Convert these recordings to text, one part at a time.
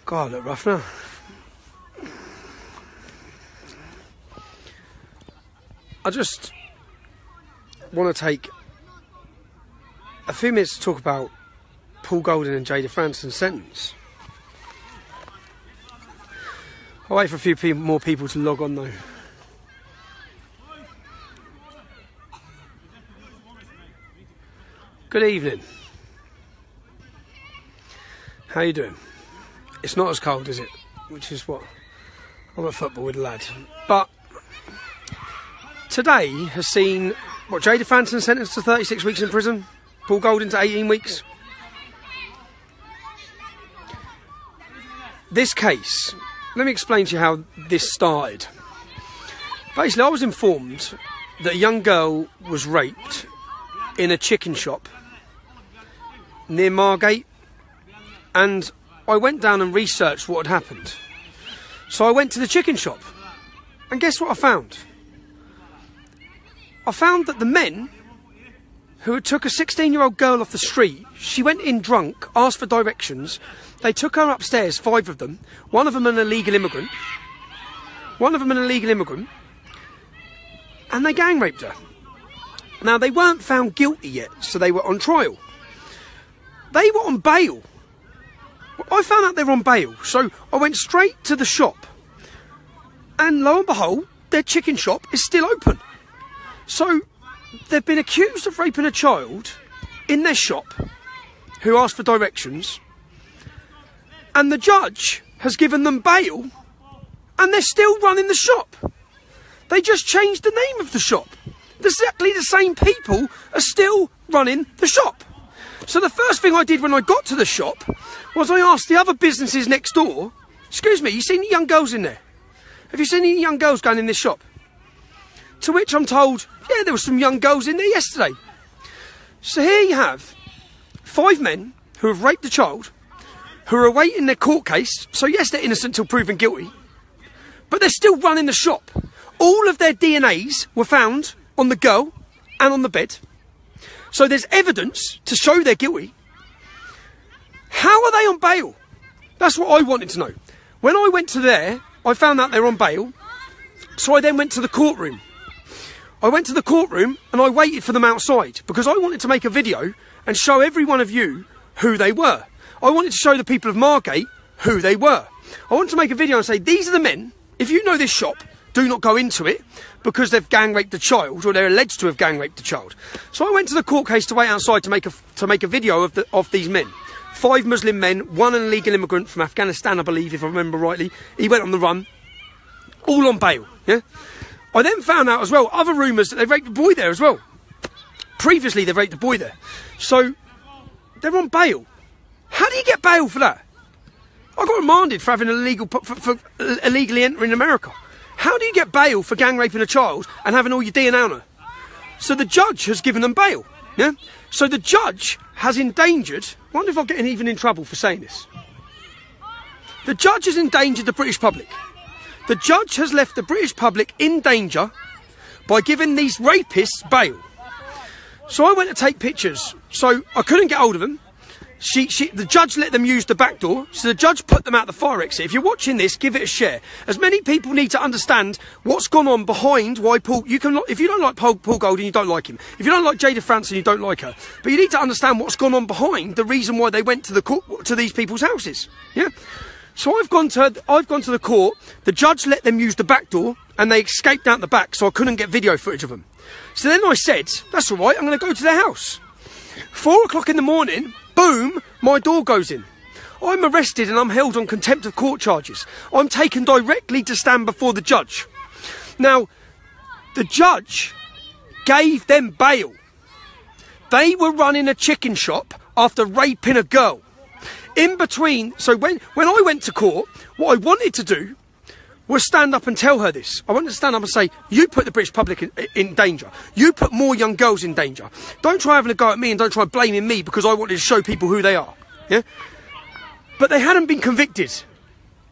God, I look rough now. I just want to take a few minutes to talk about Paul Golding and Jada Franson's sentence. I'll wait for a few more people to log on though. Good evening. How you doing? It's not as cold, is it? Which is what I'm at football with the lads. But today has seen what, Jada Franson sentenced to 36 weeks in prison, Paul Golding to 18 weeks. This case, let me explain to you how this started. Basically, I was informed that a young girl was raped in a chicken shop near Margate, and I went down and researched what had happened. So I went to the chicken shop, and guess what I found? I found that the men who took a 16-year-old girl off the street, she went in drunk, asked for directions, they took her upstairs, 5 of them, one of them an illegal immigrant, and they gang raped her. Now, they weren't found guilty yet, so they were on trial. They were on bail. I found out they were on bail, so I went straight to the shop, and lo and behold, their chicken shop is still open. So they've been accused of raping a child in their shop who asked for directions, and the judge has given them bail, and they're still running the shop. They just changed the name of the shop. Exactly the same people are still running the shop. So the first thing I did when I got to the shop was I asked the other businesses next door, excuse me, you seen any young girls in there? Have you seen any young girls going in this shop? To which I'm told, yeah, there were some young girls in there yesterday. So here you have 5 men who have raped a child, who are awaiting their court case. So yes, they're innocent until proven guilty, but they're still running the shop. All of their DNAs were found on the girl and on the bed. So there's evidence to show they're guilty. How are they on bail? That's what I wanted to know. When I went to there, I found out they were on bail. So I then went to the courtroom. I went to the courtroom and I waited for them outside because I wanted to make a video and show every one of you who they were. I wanted to show the people of Margate who they were. I wanted to make a video and say, these are the men. If you know this shop, do not go into it because they've gang raped a child, or they're alleged to have gang raped a child. So I went to the court case to wait outside to make a video of these men. 5 Muslim men, 1 illegal immigrant from Afghanistan, I believe, if I remember rightly. He went on the run, all on bail. Yeah. I then found out as well other rumours that they've raped a boy there as well. Previously, they've raped a boy there. So they're on bail. How do you get bail for that? I got remanded for having for illegally entering America. How do you get bail for gang raping a child and having all your DNA on her? So the judge has given them bail. Yeah. So the judge has endangered. I wonder if I'm getting even in trouble for saying this. The judge has endangered the British public. The judge has left the British public in danger by giving these rapists bail. So I went to take pictures. So I couldn't get hold of them. The judge let them use the back door, so the judge put them out the fire exit. If you're watching this, give it a share. As many people need to understand what's gone on behind why Paul... if you don't like Paul Golding, you don't like him. If you don't like Jada Franson, you don't like her. But you need to understand what's gone on behind the reason why they went to the court, to these people's houses. Yeah? So I've gone to the court, the judge let them use the back door, and they escaped out the back, so I couldn't get video footage of them. So then I said, that's all right, I'm going to go to their house. 4 o'clock in the morning... boom, my door goes in. I'm arrested and I'm held on contempt of court charges. I'm taken directly to stand before the judge. Now, the judge gave them bail. They were running a chicken shop after raping a girl. In between, so when I went to court, what I wanted to do was stand up and tell her this. I want to stand up and say, you put the British public in danger. You put more young girls in danger. Don't try having a go at me and don't try blaming me because I wanted to show people who they are. Yeah? But they hadn't been convicted.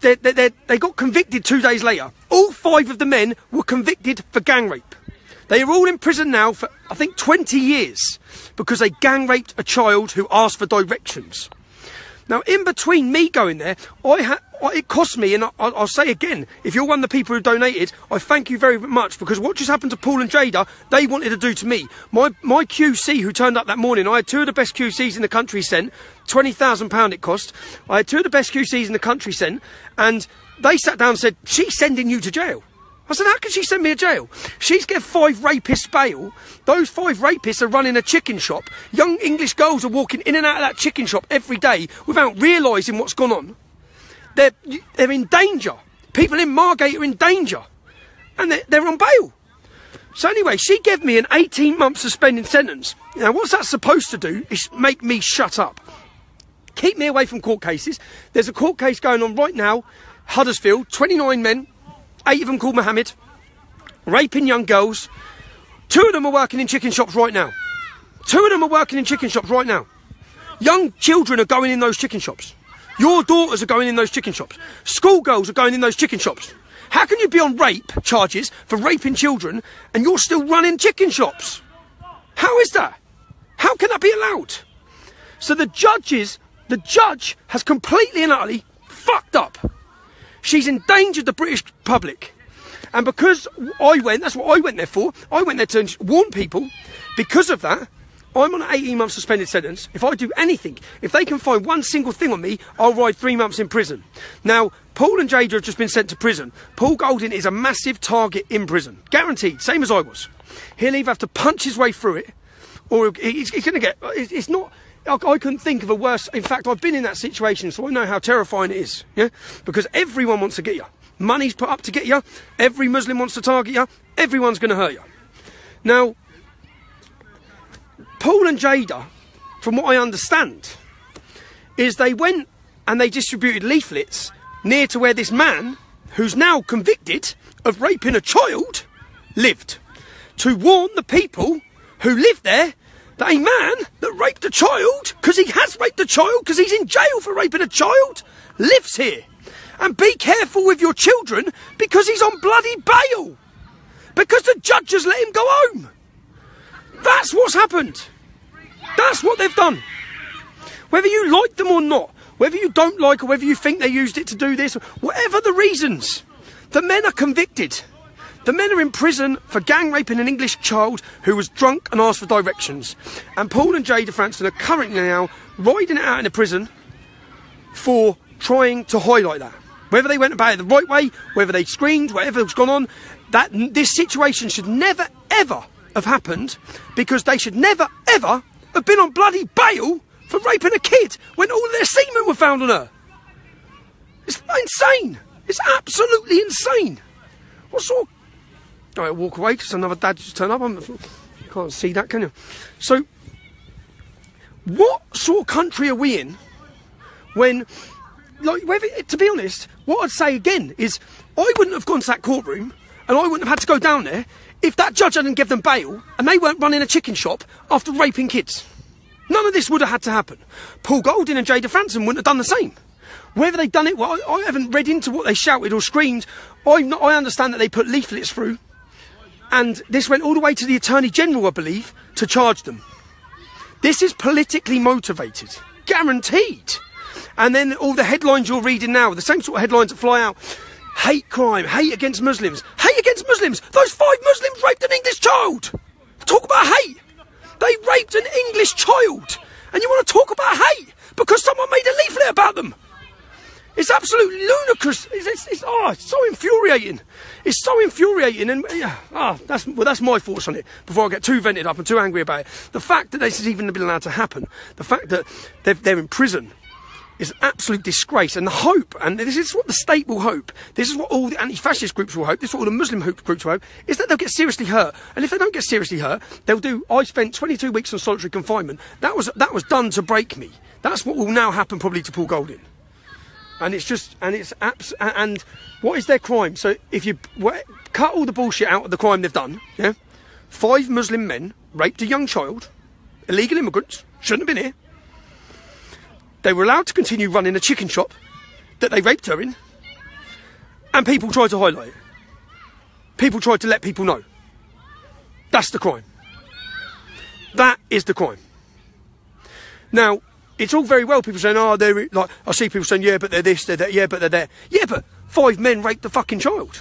They got convicted 2 days later. All 5 of the men were convicted for gang rape. They are all in prison now for, I think, 20 years because they gang raped a child who asked for directions. Now, in between me going there, it cost me, and I'll say again, if you're one of the people who donated, I thank you very much, because what just happened to Paul and Jada, they wanted to do to me. My QC who turned up that morning, I had 2 of the best QCs in the country sent, £20,000 it cost. I had 2 of the best QCs in the country sent, and they sat down and said, she's sending you to jail. I said, how can she send me to jail? She's given 5 rapists bail. Those 5 rapists are running a chicken shop. Young English girls are walking in and out of that chicken shop every day without realising what's gone on. They're in danger. People in Margate are in danger. And they're on bail. So anyway, she gave me an 18-month suspended sentence. Now, what's that supposed to do is make me shut up. Keep me away from court cases. There's a court case going on right now, Huddersfield, 29 men. 8 of them called Mohammed, raping young girls. 2 of them are working in chicken shops right now. 2 of them are working in chicken shops right now. Young children are going in those chicken shops. Your daughters are going in those chicken shops. Schoolgirls are going in those chicken shops. How can you be on rape charges for raping children and you're still running chicken shops? How is that? How can that be allowed? So the judge has completely and utterly fucked up. She's endangered the British public. And because that's what I went there for. I went there to warn people. Because of that, I'm on an 18-month suspended sentence. If I do anything, if they can find one single thing on me, I'll ride 3 months in prison. Now, Paul and Jada have just been sent to prison. Paul Golding is a massive target in prison. Guaranteed, same as I was. He'll either have to punch his way through it, or he's going to get... It's not... I couldn't think of a worse... In fact, I've been in that situation, so I know how terrifying it is. Yeah, because everyone wants to get you. Money's put up to get you. Every Muslim wants to target you. Everyone's going to hurt you. Now, Paul and Jada, from what I understand, is they went and they distributed leaflets near to where this man, who's now convicted of raping a child, lived, to warn the people who live there that a man that raped a child, because he has raped a child, because he's in jail for raping a child, lives here. And be careful with your children, because he's on bloody bail. Because the judge has let him go home. That's what's happened. That's what they've done. Whether you like them or not, whether you don't like or whether you think they used it to do this, whatever the reasons, the men are convicted. The men are in prison for gang raping an English child who was drunk and asked for directions. And Paul and Jada Franston are currently now riding it out in the prison for trying to highlight that. Whether they went about it the right way, whether they screamed, whatever's gone on, this situation should never, ever have happened, because they should never, ever have been on bloody bail for raping a kid when all of their semen were found on her. It's insane. It's absolutely insane. What sort of... I walk away because another dad just turned up. You can't see that, can you? So, what sort of country are we in when, like, to be honest, what I'd say again is I wouldn't have gone to that courtroom and I wouldn't have had to go down there if that judge hadn't given them bail and they weren't running a chicken shop after raping kids. None of this would have had to happen. Paul Golding and Jada Franston wouldn't have done the same. Whether they'd done it, well, I haven't read into what they shouted or screamed. I understand that they put leaflets through. And this went all the way to the Attorney General, I believe, to charge them. This is politically motivated. Guaranteed. And then all the headlines you're reading now, the same sort of headlines that fly out. Hate crime, hate against Muslims. Hate against Muslims! Those 5 Muslims raped an English child! Talk about hate! They raped an English child! And you want to talk about hate because someone made a leaflet about them! It's absolutely ludicrous. It's so infuriating. It's so infuriating. And that's my thoughts on it. Before I get too vented up and too angry about it, the fact that this has even been allowed to happen, the fact that they're in prison, is an absolute disgrace. And the hope, and this is what the state will hope. This is what all the anti-fascist groups will hope. This is what all the Muslim groups will hope. Is that they'll get seriously hurt. And if they don't get seriously hurt, they'll do. I spent 22 weeks on solitary confinement. That was done to break me. That's what will now happen probably to Paul Golding. And it's just, and what is their crime? So if you cut all the bullshit out of the crime they've done, yeah, 5 Muslim men raped a young child, illegal immigrants, shouldn't have been here. They were allowed to continue running a chicken shop that they raped her in, and people tried to highlight it. People tried to let people know. That's the crime. That is the crime. Now, it's all very well people saying, oh, they're like, I see people saying, yeah, but they're this, they're that, yeah, but they're that. Yeah, but 5 men raped a fucking child.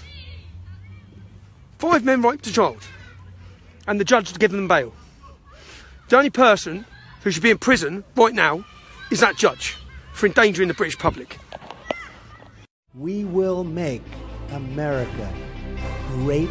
5 men raped a child. And the judge has given them bail. The only person who should be in prison right now is that judge for endangering the British public. We will make America great